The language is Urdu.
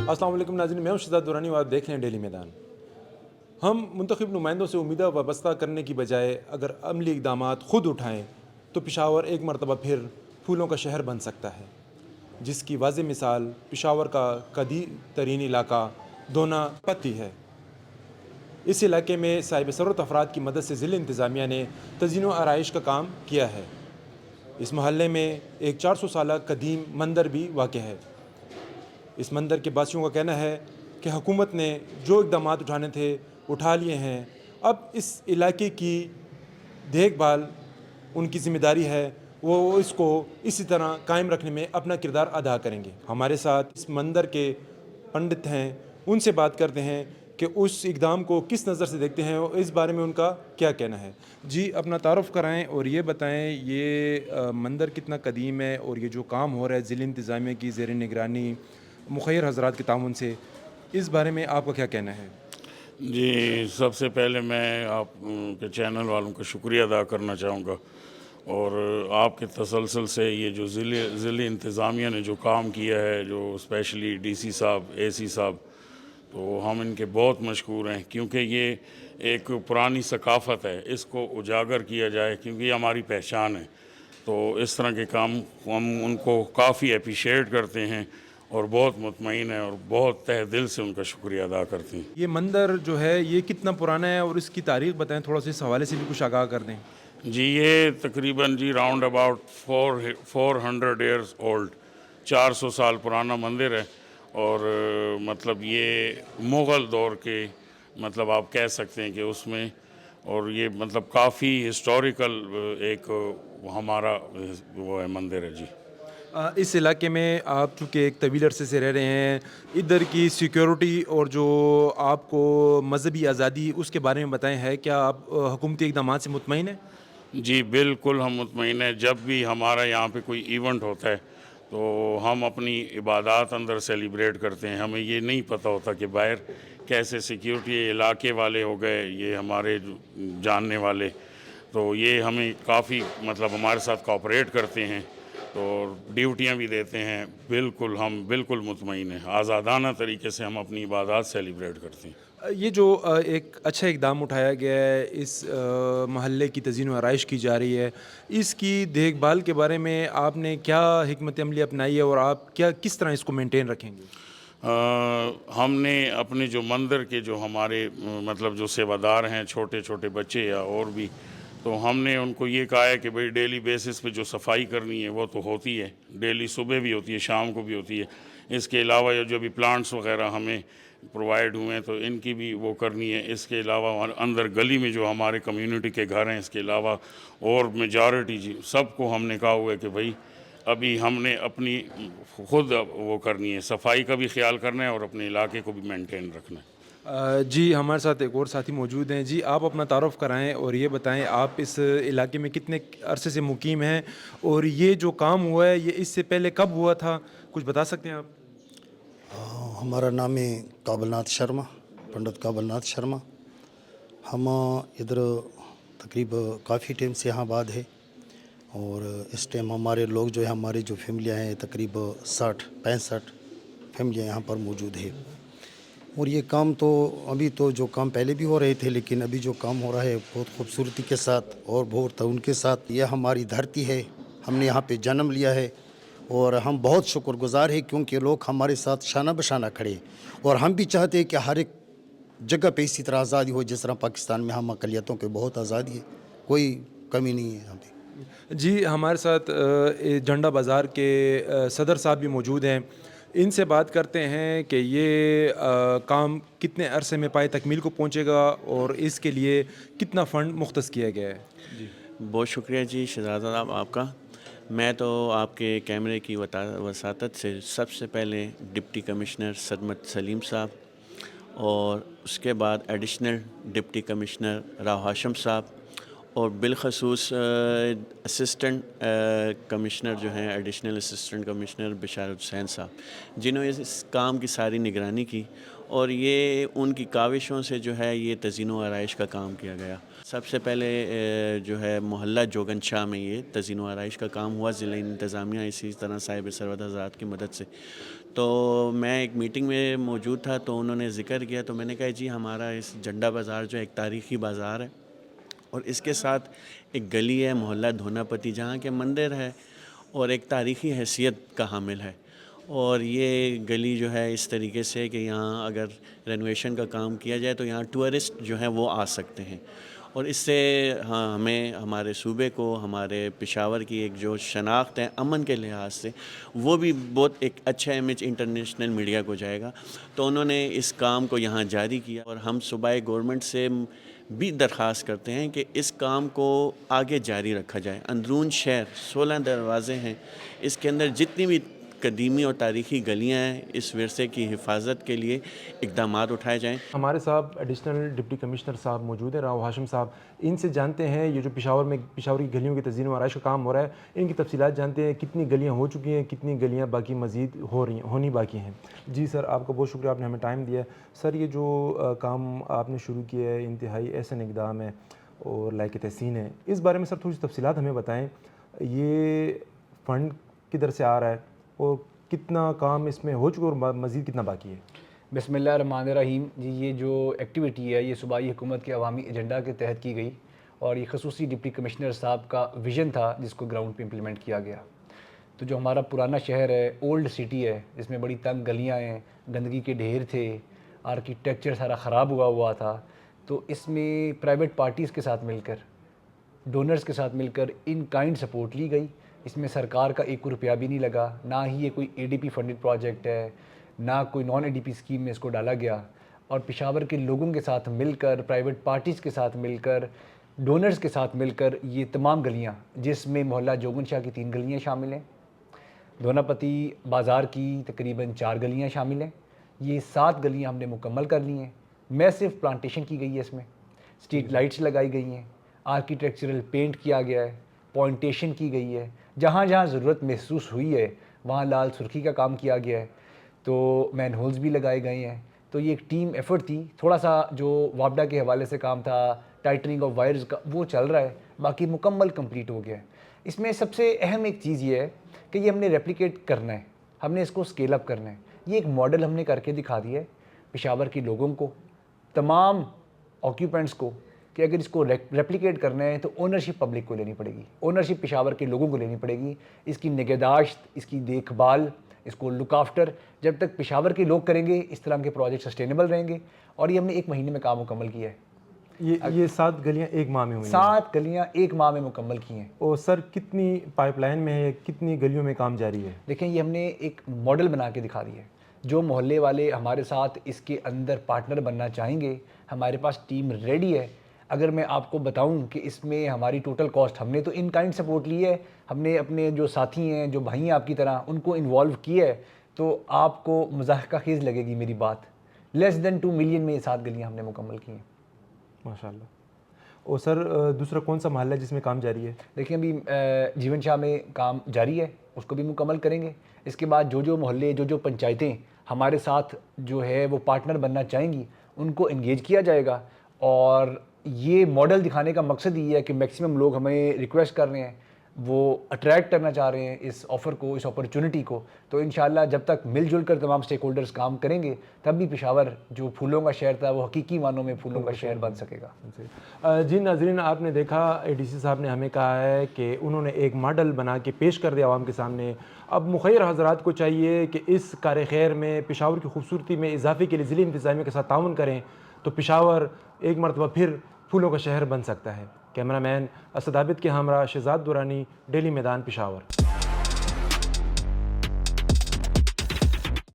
السلام علیکم ناظرین، میں ہوں شہزاد دورانی اور آپ دیکھ رہے ہیں ڈیلی میدان۔ ہم منتخب نمائندوں سے امیدیں وابستہ کرنے کی بجائے اگر عملی اقدامات خود اٹھائیں تو پشاور ایک مرتبہ پھر پھولوں کا شہر بن سکتا ہے، جس کی واضح مثال پشاور کا قدیم ترین علاقہ دونا پتی ہے۔ اس علاقے میں صاحب ثروت افراد کی مدد سے ضلع انتظامیہ نے تزئین و آرائش کا کام کیا ہے۔ اس محلے میں ایک 400 سالہ قدیم مندر بھی واقع ہے۔ اس مندر کے باسیوں کا کہنا ہے کہ حکومت نے جو اقدامات اٹھانے تھے اٹھا لیے ہیں، اب اس علاقے کی دیکھ بھال ان کی ذمہ داری ہے، وہ اس کو اسی طرح قائم رکھنے میں اپنا کردار ادا کریں گے۔ ہمارے ساتھ اس مندر کے پنڈت ہیں، ان سے بات کرتے ہیں کہ اس اقدام کو کس نظر سے دیکھتے ہیں اور اس بارے میں ان کا کیا کہنا ہے۔ جی اپنا تعارف کرائیں اور یہ بتائیں یہ مندر کتنا قدیم ہے اور یہ جو کام ہو رہا ہے ضلع انتظامیہ کی زیر نگرانی مخیر حضرات کے تعاون سے، اس بارے میں آپ کا کیا کہنا ہے؟ جی، سب سے پہلے میں آپ کے چینل والوں کا شکریہ ادا کرنا چاہوں گا، اور آپ کے تسلسل سے یہ جو ضلع انتظامیہ نے جو کام کیا ہے، جو اسپیشلی ڈی سی صاحب، اے سی صاحب، تو ہم ان کے بہت مشکور ہیں، کیونکہ یہ ایک پرانی ثقافت ہے، اس کو اجاگر کیا جائے کیونکہ یہ ہماری پہچان ہے۔ تو اس طرح کے کام ہم ان کو کافی اپریشیٹ کرتے ہیں اور بہت مطمئن ہیں اور بہت تہ دل سے ان کا شکریہ ادا کرتے ہیں۔ یہ مندر جو ہے یہ کتنا پرانا ہے اور اس کی تاریخ بتائیں، تھوڑا سا اس حوالے سے بھی کچھ آگاہ کر دیں۔ جی، یہ تقریباً راؤنڈ اباؤٹ 400 ایئرز اولڈ، 400 سال پرانا مندر ہے، اور مطلب یہ مغل دور کے مطلب آپ کہہ سکتے ہیں کہ اس میں، اور یہ مطلب کافی ہسٹوریکل ایک ہمارا وہ ہے مندر ہے۔ جی، اس علاقے میں آپ چونکہ ایک طویل عرصے سے رہ رہے ہیں، ادھر کی سیکیورٹی اور جو آپ کو مذہبی آزادی اس کے بارے میں بتائیں، ہے کیا آپ حکومتی اقدامات سے مطمئن ہیں؟ جی بالکل ہم مطمئن ہیں۔ جب بھی ہمارا یہاں پہ کوئی ایونٹ ہوتا ہے تو ہم اپنی عبادات اندر سیلیبریٹ کرتے ہیں۔ ہمیں یہ نہیں پتہ ہوتا کہ باہر کیسے سیکیورٹی، علاقے والے ہو گئے یہ ہمارے جاننے والے، تو یہ ہمیں کافی مطلب ہمارے ساتھ کوآپریٹ کرتے ہیں اور ڈیوٹیاں بھی دیتے ہیں۔ بالکل ہم بالکل مطمئن ہیں، آزادانہ طریقے سے ہم اپنی عبادات سیلیبریٹ کرتے ہیں۔ یہ جو ایک اچھا اقدام اٹھایا گیا ہے، اس محلے کی تزئین و آرائش کی جا رہی ہے، اس کی دیکھ بھال کے بارے میں آپ نے کیا حکمت عملی اپنائی ہے اور آپ کس طرح اس کو مینٹین رکھیں گے؟ ہم نے اپنے جو مندر کے جو ہمارے مطلب جو سیوادار ہیں، چھوٹے چھوٹے بچے یا اور بھی، تو ہم نے ان کو یہ کہا ہے کہ بھئی ڈیلی بیسس پہ جو صفائی کرنی ہے وہ تو ہوتی ہے، ڈیلی صبح بھی ہوتی ہے، شام کو بھی ہوتی ہے۔ اس کے علاوہ جو بھی پلانٹس وغیرہ ہمیں پرووائڈ ہوئے ہیں تو ان کی بھی وہ کرنی ہے۔ اس کے علاوہ اندر گلی میں جو ہمارے کمیونٹی کے گھر ہیں، اس کے علاوہ اور میجارٹی جی سب کو ہم نے کہا ہوا ہے کہ بھئی ابھی ہم نے اپنی خود وہ کرنی ہے، صفائی کا بھی خیال کرنا ہے اور اپنے علاقے کو بھی مینٹین رکھنا ہے۔ جی ہمارے ساتھ ایک اور ساتھی موجود ہیں۔ جی آپ اپنا تعارف کرائیں اور یہ بتائیں آپ اس علاقے میں کتنے عرصے سے مقیم ہیں اور یہ جو کام ہوا ہے یہ اس سے پہلے کب ہوا تھا، کچھ بتا سکتے ہیں آپ؟ ہمارا نام ہے کابل ناتھ شرما، پنڈت کابل ناتھ شرما۔ ہم ادھر تقریب کافی ٹائم سے یہاں بعد ہے، اور اس ٹائم ہمارے لوگ جو ہے ہماری جو فیملیاں ہیں تقریب 60-65 فیملیاں یہاں پر موجود ہے۔ اور یہ کام تو ابھی تو جو کام پہلے بھی ہو رہے تھے، لیکن ابھی جو کام ہو رہا ہے بہت خوبصورتی کے ساتھ اور بہت تعاون کے ساتھ۔ یہ ہماری دھرتی ہے، ہم نے یہاں پہ جنم لیا ہے اور ہم بہت شکر گزار ہیں کیونکہ لوگ ہمارے ساتھ شانہ بشانہ کھڑے ہیں، اور ہم بھی چاہتے ہیں کہ ہر ایک جگہ پہ اسی طرح آزادی ہو جس طرح پاکستان میں ہم اقلیتوں کے بہت آزادی ہے، کوئی کمی نہیں ہے یہاں پہ۔ جی ہمارے ساتھ جھنڈا بازار کے صدر صاحب بھی موجود ہیں، ان سے بات کرتے ہیں کہ یہ کام کتنے عرصے میں پائے تکمیل کو پہنچے گا اور اس کے لیے کتنا فنڈ مختص کیا گیا ہے۔ جی بہت شکریہ جی شہزاد صاحب آپ کا۔ میں تو آپ کے کیمرے کی وساطت سے سب سے پہلے ڈپٹی کمشنر صدمت سلیم صاحب، اور اس کے بعد ایڈیشنل ڈپٹی کمشنر راو ہاشم صاحب، اور بالخصوص اسسٹنٹ کمشنر جو ہیں ایڈیشنل اسسٹنٹ کمشنر بشارت حسین صاحب، جنہوں نے اس کام کی ساری نگرانی کی، اور یہ ان کی کاوشوں سے جو ہے یہ تزئین و آرائش کا کام کیا گیا۔ سب سے پہلے جو ہے محلہ جوگن شاہ میں یہ تزئین و آرائش کا کام ہوا ضلع انتظامیہ اسی طرح صاحب سرود حضرات کی مدد سے. تو میں ایک میٹنگ میں موجود تھا تو انہوں نے ذکر کیا تو میں نے کہا جی ہمارا اس جھنڈا بازار جو ایک تاریخی بازار ہے اور اس کے ساتھ ایک گلی ہے محلہ دھونا پتی جہاں کے مندر ہے اور ایک تاریخی حیثیت کا حامل ہے. اور یہ گلی جو ہے اس طریقے سے کہ یہاں اگر رینویشن کا کام کیا جائے تو یہاں ٹورسٹ جو ہیں وہ آ سکتے ہیں اور اس سے ہمیں ہمارے صوبے کو ہمارے پشاور کی ایک جو شناخت ہے امن کے لحاظ سے وہ بھی بہت ایک اچھا امیج انٹرنیشنل میڈیا کو جائے گا. تو انہوں نے اس کام کو یہاں جاری کیا اور ہم صوبائی گورنمنٹ سے بھی درخواست کرتے ہیں کہ اس کام کو آگے جاری رکھا جائے. اندرون شہر 16 دروازے ہیں, اس کے اندر جتنی بھی قدیمی اور تاریخی گلیاں ہیں اس ورثے کی حفاظت کے لیے اقدامات اٹھائے جائیں. ہمارے صاحب ایڈیشنل ڈپٹی کمشنر صاحب موجود ہیں, راؤ ہاشم صاحب, ان سے جانتے ہیں یہ جو پشاور کی گلیوں کی تزئین و آرائش کا کام ہو رہا ہے ان کی تفصیلات جانتے ہیں, کتنی گلیاں ہو چکی ہیں, کتنی گلیاں باقی مزید ہونی باقی ہیں. جی سر, آپ کا بہت شکریہ, آپ نے ہمیں ٹائم دیا. سر یہ جو کام آپ نے شروع کیا ہے انتہائی احسن اقدام ہے اور لائق تحسین ہے, اس بارے میں سر تھوڑی سی تفصیلات ہمیں بتائیں. یہ فنڈ کدھر سے آ رہا ہے اور کتنا کام اس میں ہو چکا اور مزید کتنا باقی ہے؟ بسم اللہ الرحمن الرحیم. جی یہ جو ایکٹیویٹی ہے یہ صوبائی حکومت کے عوامی ایجنڈا کے تحت کی گئی اور یہ خصوصی ڈپٹی کمشنر صاحب کا ویژن تھا جس کو گراؤنڈ پہ امپلیمنٹ کیا گیا. تو جو ہمارا پرانا شہر ہے, اولڈ سٹی ہے, جس میں بڑی تنگ گلیاں ہیں, گندگی کے ڈھیر تھے, آرکیٹیکچر سارا خراب ہوا تھا, تو اس میں پرائیویٹ پارٹیز کے ساتھ مل کر, ڈونرز کے ساتھ مل کر ان کائنڈ سپورٹ لی گئی. اس میں سرکار کا 1 روپیہ بھی نہیں لگا, نہ ہی یہ کوئی ADP فنڈڈ پروجیکٹ ہے, نہ کوئی نان ADP اسکیم میں اس کو ڈالا گیا. اور پشاور کے لوگوں کے ساتھ مل کر, پرائیویٹ پارٹیز کے ساتھ مل کر, ڈونرز کے ساتھ مل کر یہ تمام گلیاں, جس میں محلہ جوگن شاہ کی 3 گلیاں شامل ہیں, دھونا پتی بازار کی تقریباً 4 گلیاں شامل ہیں, یہ 7 گلیاں ہم نے مکمل کر لی ہیں. میسو پلانٹیشن کی گئی ہے, اس میں اسٹریٹ لائٹس لگائی گئی ہیں, آرکیٹیکچرل پینٹ کیا گیا ہے, پوائنٹیشن کی گئی ہے, جہاں جہاں ضرورت محسوس ہوئی ہے وہاں لال سرخی کا کام کیا گیا ہے, تو مین ہولز بھی لگائے گئے ہیں. تو یہ ایک ٹیم ایفرٹ تھی. تھوڑا سا جو وابڈا کے حوالے سے کام تھا, ٹائٹننگ آف وائرز کا, وہ چل رہا ہے, باقی مکمل کمپلیٹ ہو گیا ہے. اس میں سب سے اہم ایک چیز یہ ہے کہ یہ ہم نے ریپلیکیٹ کرنا ہے, ہم نے اس کو اسکیل اپ کرنا ہے. یہ ایک ماڈل ہم نے کر کے دکھا دیا ہے پشاور کے لوگوں کو, تمام آکیوپینٹس کو, کہ اگر اس کو ریپلیکیٹ کرنا ہے تو اونرشپ پبلک کو لینی پڑے گی, اونرشپ پشاور کے لوگوں کو لینی پڑے گی. اس کی نگہداشت, اس کی دیکھ بھال, اس کو لک آفٹر جب تک پشاور کے لوگ کریں گے اس طرح کے پروجیکٹ سسٹینیبل رہیں گے. اور یہ ہم نے 1 مہینے میں کام مکمل کیا ہے. یہ 7 گلیاں 1 ماہ میں ہوئی ہیں؟ 7 گلیاں 1 ماہ میں مکمل کی ہیں. اور سر کتنی پائپ لائن میں ہے, کتنی گلیوں میں کام جاری ہے؟ دیکھیں یہ ہم نے ایک ماڈل بنا کے دکھا دیا ہے. جو محلے والے ہمارے ساتھ اس کے اندر پارٹنر بننا چاہیں گے, ہمارے پاس ٹیم ریڈی ہے. اگر میں آپ کو بتاؤں کہ اس میں ہماری ٹوٹل کاسٹ, ہم نے تو ان کائنڈ سپورٹ لی ہے, ہم نے اپنے جو ساتھی ہیں, جو بھائی ہیں آپ کی طرح, ان کو انوالو کیا ہے, تو آپ کو مضحکہ خیز لگے گی میری بات. لیس دین 2 ملین میں یہ 7 گلیاں ہم نے مکمل کی ہیں. ماشاءاللہ. اور سر دوسرا کون سا محلہ ہے جس میں کام جاری ہے؟ دیکھیں ابھی جیون شاہ میں کام جاری ہے, اس کو بھی مکمل کریں گے. اس کے بعد جو محلے, جو پنچایتیں ہمارے ساتھ جو ہے وہ پارٹنر بننا چاہیں گی, ان کو انگیج کیا جائے گا. اور یہ ماڈل دکھانے کا مقصد یہ ہے کہ میکسیمم لوگ ہمیں ریکویسٹ کر رہے ہیں, وہ اٹریکٹ کرنا چاہ رہے ہیں اس آفر کو, اس اپرچونٹی کو. تو انشاءاللہ جب تک مل جل کر تمام سٹیک ہولڈرز کام کریں گے تب بھی پشاور جو پھولوں کا شہر تھا وہ حقیقی معنوں میں پھولوں کا شہر بن سکے گا. جی ناظرین, آپ نے دیکھا ADC صاحب نے ہمیں کہا ہے کہ انہوں نے ایک ماڈل بنا کے پیش کر دیا عوام کے سامنے. اب مخیر حضرات کو چاہیے کہ اس کار خیر میں پشاور کی خوبصورتی میں اضافے کے لیے ضلع انتظامیہ کے ساتھ تعاون کریں, تو پشاور ایک مرتبہ پھر پھولوں کا شہر بن سکتا ہے. کیمرہ مین اسد عابد کے ہمراہ شہزاد دورانی, ڈیلی میدان, پشاور.